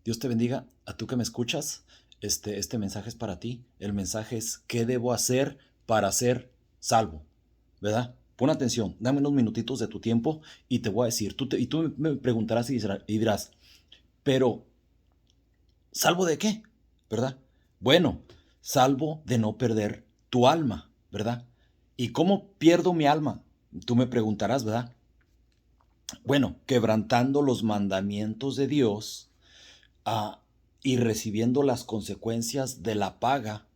Dios te bendiga. A tú que me escuchas, este mensaje es para ti. El mensaje es: ¿qué debo hacer para ser salvo? ¿Verdad? Pon atención, dame unos minutitos de tu tiempo y te voy a decir. Tú me preguntarás y dirás, pero ¿salvo de qué? ¿Verdad? Bueno, salvo de no perder tu alma, ¿verdad? ¿Y cómo pierdo mi alma? Tú me preguntarás, ¿verdad? Bueno, quebrantando los mandamientos de Dios, ah, y recibiendo las consecuencias de la paga,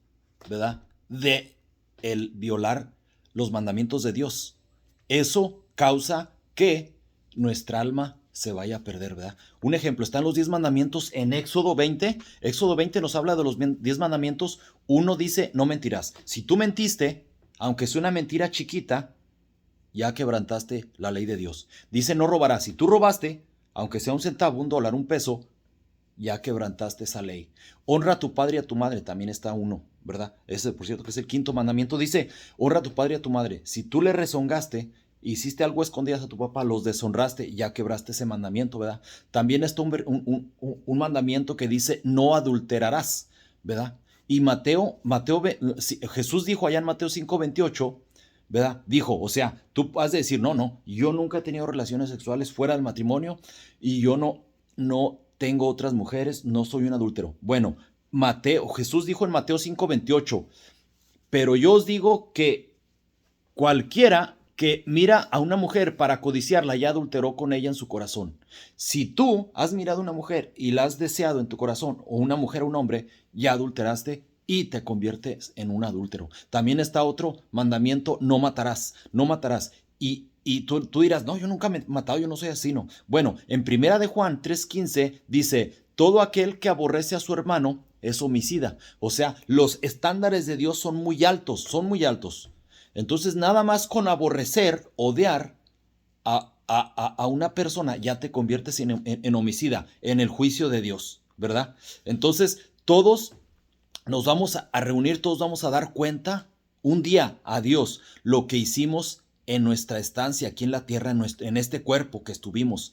¿verdad? De el violar los mandamientos de Dios. Eso causa que nuestra alma se vaya a perder, ¿verdad? Un ejemplo, están los 10 mandamientos en Éxodo 20. Éxodo 20 nos habla de los 10 mandamientos. Uno dice: no mentirás. Si tú mentiste, aunque sea una mentira chiquita, ya quebrantaste la ley de Dios. Dice: no robarás. Si tú robaste, aunque sea un centavo, un dólar, un peso, ya quebrantaste esa ley. Honra a tu padre y a tu madre, también está uno, ¿verdad? Ese, por cierto, que es el quinto mandamiento. Dice: honra a tu padre y a tu madre. Si tú le rezongaste, hiciste algo escondidas a tu papá, los deshonraste, ya quebraste ese mandamiento, ¿verdad? También está un mandamiento que dice: no adulterarás, ¿verdad? Y Jesús dijo allá en Mateo 5:28, ¿verdad? Dijo, o sea, tú has de decir: no, yo nunca he tenido relaciones sexuales fuera del matrimonio y yo no tengo otras mujeres, no soy un adúltero. Bueno, Jesús dijo en Mateo 5:28, pero yo os digo que cualquiera que mira a una mujer para codiciarla ya adulteró con ella en su corazón. Si tú has mirado a una mujer y la has deseado en tu corazón, o una mujer o un hombre, ya adulteraste y te conviertes en un adúltero. También está otro mandamiento: no matarás, no matarás. Y tú dirás: no, yo nunca me he matado, yo no soy asesino. Bueno, en primera de Juan 3:15 dice: todo aquel que aborrece a su hermano es homicida. O sea, los estándares de Dios son muy altos, son muy altos. Entonces, nada más con aborrecer, odiar a una persona, ya te conviertes en homicida, en el juicio de Dios, ¿verdad? Entonces, todos nos vamos a reunir, todos vamos a dar cuenta un día a Dios lo que hicimos en nuestra estancia aquí en la tierra, en este cuerpo que estuvimos.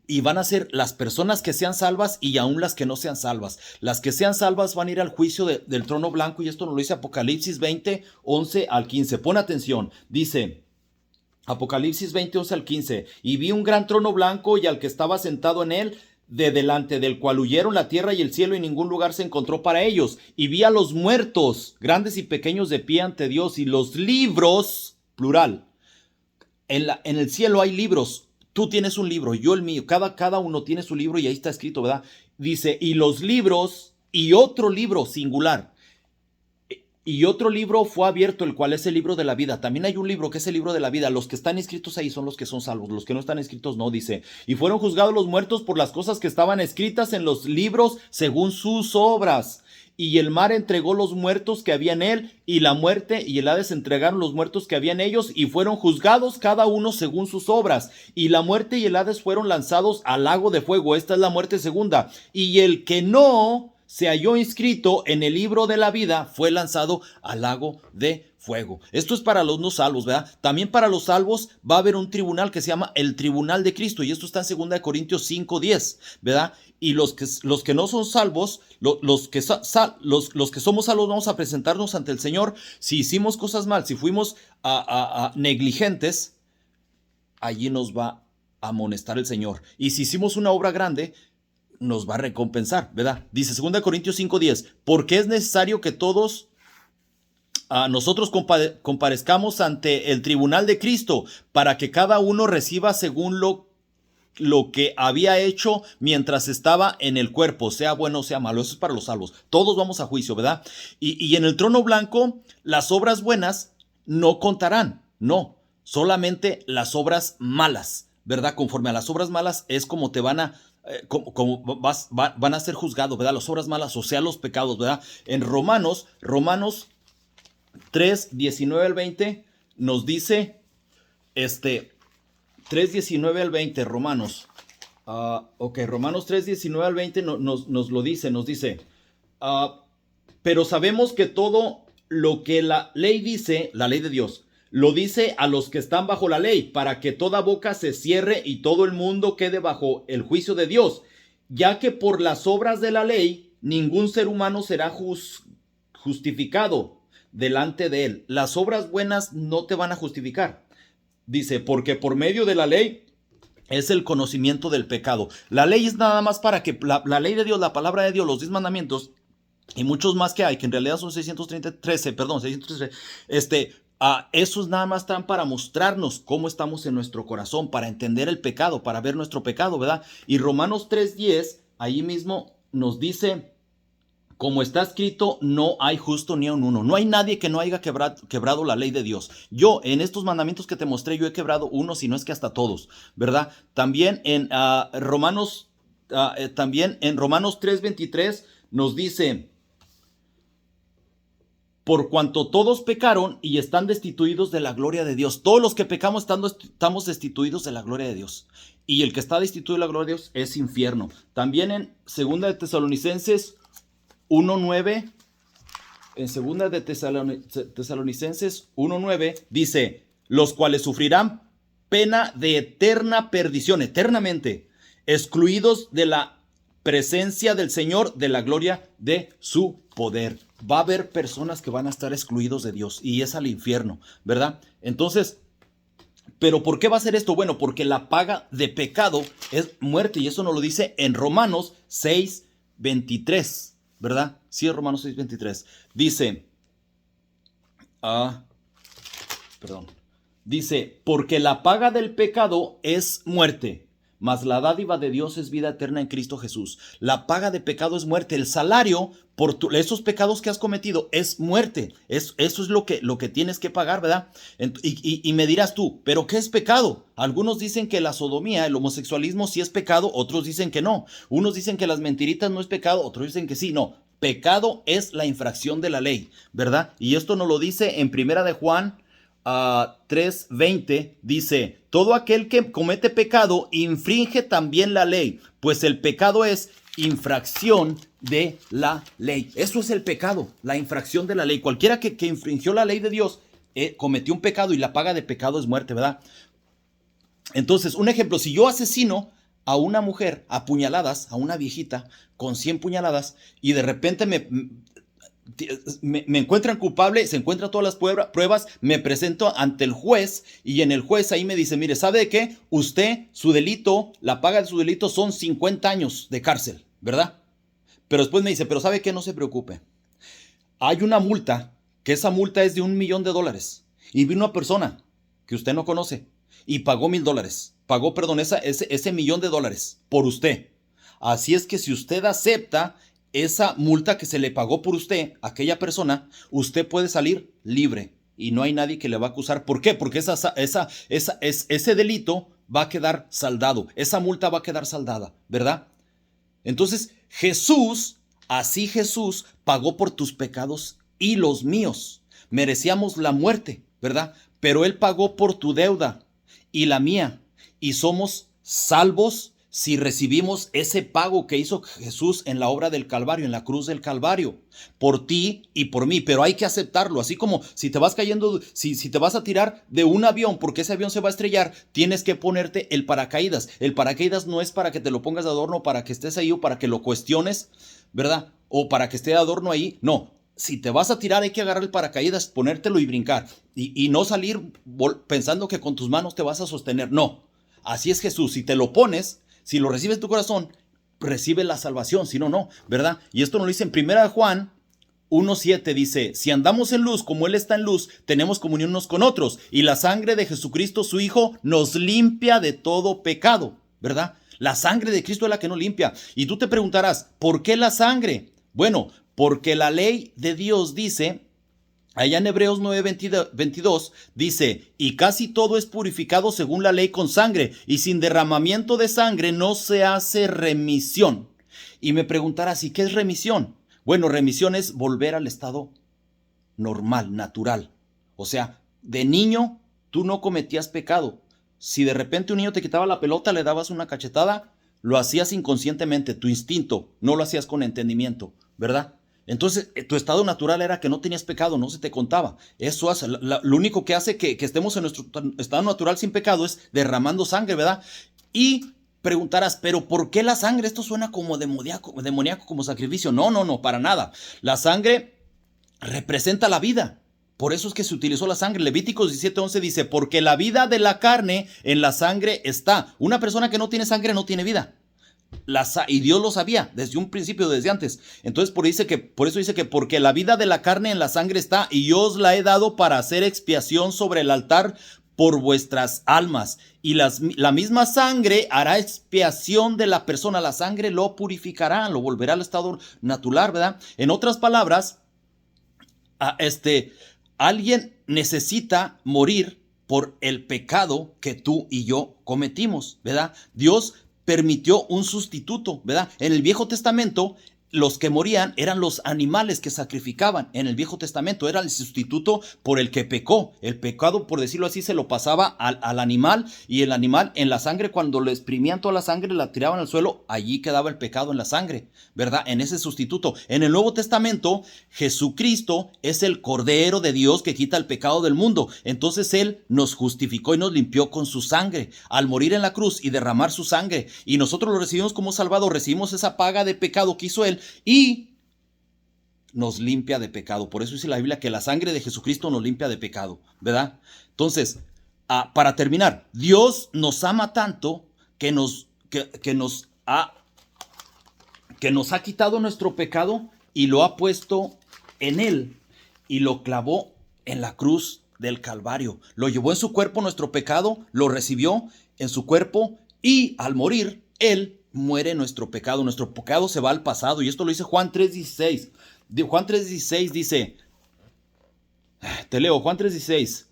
Y van a ser las personas que sean salvas y aún las que no sean salvas. Las que sean salvas van a ir al juicio del trono blanco, y esto nos lo dice Apocalipsis 20, 11 al 15. Pon atención, dice Apocalipsis 20, 11 al 15. Y vi un gran trono blanco y al que estaba sentado en él, de delante del cual huyeron la tierra y el cielo, y ningún lugar se encontró para ellos. Y vi a los muertos, grandes y pequeños, de pie ante Dios, y los libros, plural. En el cielo hay libros. Tú tienes un libro, yo el mío. Cada uno tiene su libro y ahí está escrito, ¿verdad? Dice: y los libros, y otro libro singular. Y otro libro fue abierto, el cual es el libro de la vida. También hay un libro que es el libro de la vida. Los que están inscritos ahí son los que son salvos. Los que no están inscritos no, dice. Y fueron juzgados los muertos por las cosas que estaban escritas en los libros según sus obras. Y el mar entregó los muertos que había en él, y la muerte y el Hades entregaron los muertos que había en ellos, y fueron juzgados cada uno según sus obras. Y la muerte y el Hades fueron lanzados al lago de fuego. Esta es la muerte segunda. Y el que no se halló inscrito en el libro de la vida fue lanzado al lago de fuego. Esto es para los no salvos, ¿verdad? También para los salvos va a haber un tribunal que se llama el tribunal de Cristo, y esto está en 2 Corintios 5:10, ¿verdad? Y los que no son salvos, los que somos salvos, vamos a presentarnos ante el Señor. Si hicimos cosas mal, si fuimos negligentes, allí nos va a amonestar el Señor. Y si hicimos una obra grande, nos va a recompensar, ¿verdad? Dice 2 Corintios 5:10, porque es necesario que todos nosotros comparezcamos ante el tribunal de Cristo, para que cada uno reciba según lo que había hecho mientras estaba en el cuerpo, sea bueno o sea malo. Eso es para los salvos. Todos vamos a juicio, ¿verdad? Y en el trono blanco, las obras buenas no contarán, no, solamente las obras malas, ¿verdad? Conforme a las obras malas es como te van a van a ser juzgados, ¿verdad? Las obras malas, o sea, los pecados, ¿verdad? En Romanos 3, 19 al 20 nos dice, 3, 19 al 20, Romanos. Romanos 3, 19 al 20 nos lo dice, nos dice, pero sabemos que todo lo que la ley dice, la ley de Dios, lo dice a los que están bajo la ley, para que toda boca se cierre y todo el mundo quede bajo el juicio de Dios. ya que por las obras de la ley ningún ser humano será justificado delante de él. Las obras buenas no te van a justificar. Dice, porque por medio de la ley es el conocimiento del pecado. La ley es nada más para que la ley de Dios, la palabra de Dios, los 10 mandamientos y muchos más que hay, que en realidad son 613, eso es nada más están para mostrarnos cómo estamos en nuestro corazón, para entender el pecado, para ver nuestro pecado, ¿verdad? Y Romanos 3:10, ahí mismo nos dice, como está escrito, no hay justo ni a un uno. No hay nadie que no haya quebrado la ley de Dios. Yo, en estos mandamientos que te mostré, yo he quebrado uno, si no es que hasta todos, ¿verdad? También en Romanos 3:23 nos dice, por cuanto todos pecaron y están destituidos de la gloria de Dios. Todos los que pecamos estamos destituidos de la gloria de Dios. Y el que está destituido de la gloria de Dios es infierno. También en 2 de Tesalonicenses 1:9, en 2 de Tesalonicenses 1:9 dice, los cuales sufrirán pena de eterna perdición, eternamente, excluidos de la presencia del Señor, de la gloria de su poder. Va a haber personas que van a estar excluidos de Dios y es al infierno, ¿verdad? Entonces, ¿pero por qué va a ser esto? Bueno, porque la paga de pecado es muerte y eso nos lo dice en Romanos 6:23. ¿Verdad? Sí, Romanos 6:23. Dice, dice, porque la paga del pecado es muerte, mas la dádiva de Dios es vida eterna en Cristo Jesús. La paga de pecado es muerte. El salario por esos pecados que has cometido es muerte. Eso es lo que tienes que pagar, ¿verdad? Y me dirás tú, ¿pero qué es pecado? Algunos dicen que la sodomía, el homosexualismo sí es pecado, otros dicen que no. Unos dicen que las mentiritas no es pecado, otros dicen que sí. No, pecado es la infracción de la ley, ¿verdad? Y esto nos lo dice en Primera de Juan 3:20, dice, todo aquel que comete pecado infringe también la ley, pues el pecado es infracción de la ley. Eso es el pecado, la infracción de la ley. Cualquiera que infringió la ley de Dios cometió un pecado y la paga de pecado es muerte, ¿verdad? Entonces, un ejemplo, si yo asesino a una mujer a puñaladas, a una viejita con 100 puñaladas y de repente me encuentran culpable, se encuentran todas las pruebas, me presento ante el juez y en el juez ahí me dice, mire, ¿sabe de qué? Usted, su delito, la paga de su delito son 50 años de cárcel, ¿verdad? Pero después me dice, pero ¿sabe qué? No se preocupe. Hay una multa, que esa multa es de $1,000,000 y vino una persona que usted no conoce y pagó $1,000. Pagó, perdón, ese $1,000,000 por usted. Así es que si usted acepta esa multa que se le pagó por usted, aquella persona, usted puede salir libre y no hay nadie que le va a acusar. ¿Por qué? Porque ese delito va a quedar saldado, esa multa va a quedar saldada, ¿verdad? Entonces Jesús pagó por tus pecados y los míos. Merecíamos la muerte, ¿verdad? Pero Él pagó por tu deuda y la mía y somos salvos si recibimos ese pago que hizo Jesús en la obra del Calvario, en la cruz del Calvario, por ti y por mí, pero hay que aceptarlo, así como si te vas cayendo, si te vas a tirar de un avión porque ese avión se va a estrellar, tienes que ponerte el paracaídas. El paracaídas no es para que te lo pongas de adorno, para que estés ahí o para que lo cuestiones, ¿verdad? O para que esté de adorno ahí, no. Si te vas a tirar hay que agarrar el paracaídas, ponértelo y brincar y no salir pensando que con tus manos te vas a sostener, no. Así es Jesús, si te lo pones, si lo recibes en tu corazón, recibe la salvación, si no, no, ¿verdad? Y esto nos lo dice en 1 Juan 1:7, dice, si andamos en luz como Él está en luz, tenemos comunión unos con otros, y la sangre de Jesucristo, su Hijo, nos limpia de todo pecado, ¿verdad? La sangre de Cristo es la que nos limpia. Y tú te preguntarás, ¿por qué la sangre? Bueno, porque la ley de Dios dice, allá en Hebreos 9:22 dice, y casi todo es purificado según la ley con sangre, y sin derramamiento de sangre no se hace remisión. Y me preguntarás, ¿y qué es remisión? Bueno, remisión es volver al estado normal, natural. O sea, de niño tú no cometías pecado. Si de repente un niño te quitaba la pelota, le dabas una cachetada, lo hacías inconscientemente, tu instinto, no lo hacías con entendimiento, ¿verdad? Entonces, tu estado natural era que no tenías pecado, no se te contaba. Eso hace, lo único que hace que estemos en nuestro estado natural sin pecado es derramando sangre, ¿verdad? Y preguntarás, pero ¿por qué la sangre? Esto suena como demoníaco, como sacrificio. No, no, no, para nada. La sangre representa la vida. Por eso es que se utilizó la sangre. Levíticos 17:11 dice, porque la vida de la carne en la sangre está. Una persona que no tiene sangre no tiene vida. Y Dios lo sabía desde un principio, desde antes. Entonces por eso dice que porque la vida de la carne en la sangre está, y yo os la he dado para hacer expiación sobre el altar por vuestras almas. Y la misma sangre hará expiación de la persona. La sangre lo purificará, lo volverá al estado natural, ¿verdad? En otras palabras, alguien necesita morir por el pecado que tú y yo cometimos, ¿verdad? Dios permitió un sustituto, ¿verdad? En el Viejo Testamento, los que morían eran los animales que sacrificaban. En el Viejo Testamento era el sustituto por el que pecó. El pecado, por decirlo así, se lo pasaba al animal, y el animal en la sangre, cuando le exprimían toda la sangre, la tiraban al suelo, allí quedaba el pecado en la sangre, ¿verdad? En ese sustituto. En el Nuevo Testamento, Jesucristo es el Cordero de Dios que quita el pecado del mundo. Entonces Él nos justificó y nos limpió con su sangre al morir en la cruz y derramar su sangre. Y nosotros lo recibimos como Salvador, recibimos esa paga de pecado que hizo Él, y nos limpia de pecado. Por eso dice la Biblia que la sangre de Jesucristo nos limpia de pecado, ¿verdad? Entonces, para terminar, Dios nos ama tanto que nos ha quitado nuestro pecado y lo ha puesto en Él, y lo clavó en la cruz del Calvario. Lo llevó en su cuerpo nuestro pecado, lo recibió en su cuerpo, y al morir, Él muere nuestro pecado se va al pasado. Y esto lo dice Juan 3:16. Juan 3:16 dice, te leo, Juan 3:16,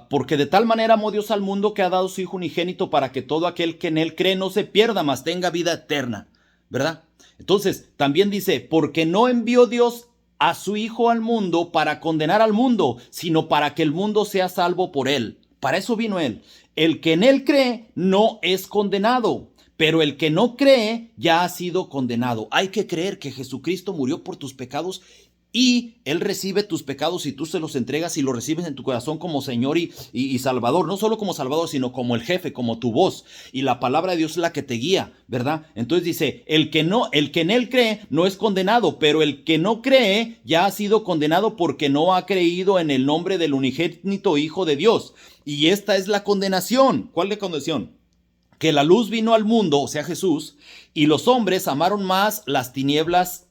porque de tal manera amó Dios al mundo que ha dado su Hijo unigénito para que todo aquel que en Él cree no se pierda, mas tenga vida eterna, ¿verdad? Entonces, también dice, porque no envió Dios a su Hijo al mundo para condenar al mundo, sino para que el mundo sea salvo por Él. Para eso vino Él. El que en Él cree no es condenado, pero el que no cree ya ha sido condenado. Hay que creer que Jesucristo murió por tus pecados, y Él recibe tus pecados y tú se los entregas y los recibes en tu corazón como Señor y Salvador. No solo como Salvador, sino como el jefe, como tu voz. Y la palabra de Dios es la que te guía, ¿verdad? Entonces dice, el que en Él cree no es condenado, pero el que no cree ya ha sido condenado porque no ha creído en el nombre del unigénito Hijo de Dios. Y esta es la condenación. ¿Cuál es la condenación? Que la luz vino al mundo, o sea Jesús, y los hombres amaron más las tinieblas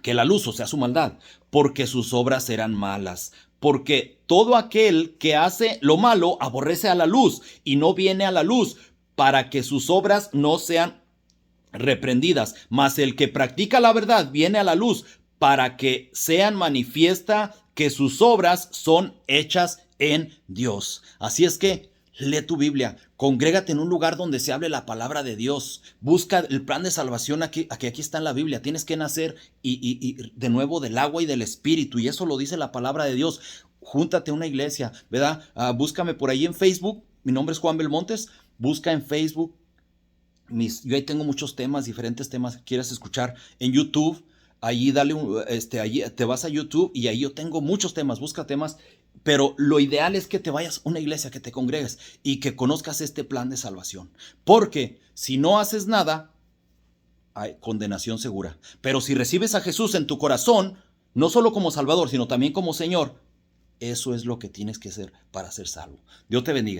que la luz, o sea su maldad, porque sus obras eran malas. Porque todo aquel que hace lo malo aborrece a la luz y no viene a la luz, para que sus obras no sean reprendidas. Mas el que practica la verdad viene a la luz, para que sean manifiesta que sus obras son hechas en Dios. Así es que lee tu Biblia, congrégate en un lugar donde se hable la palabra de Dios, busca el plan de salvación aquí está en la Biblia. Tienes que nacer y de nuevo del agua y del Espíritu, y eso lo dice la palabra de Dios. Júntate a una iglesia, ¿verdad? Búscame por ahí en Facebook, mi nombre es Juan Belmontes, busca en Facebook, yo ahí tengo muchos temas, diferentes temas que quieras escuchar. En YouTube, allí allí te vas a YouTube y ahí yo tengo muchos temas, busca temas. Pero lo ideal es que te vayas a una iglesia, que te congregues y que conozcas este plan de salvación. Porque si no haces nada, hay condenación segura. Pero si recibes a Jesús en tu corazón, no solo como Salvador, sino también como Señor, eso es lo que tienes que hacer para ser salvo. Dios te bendiga.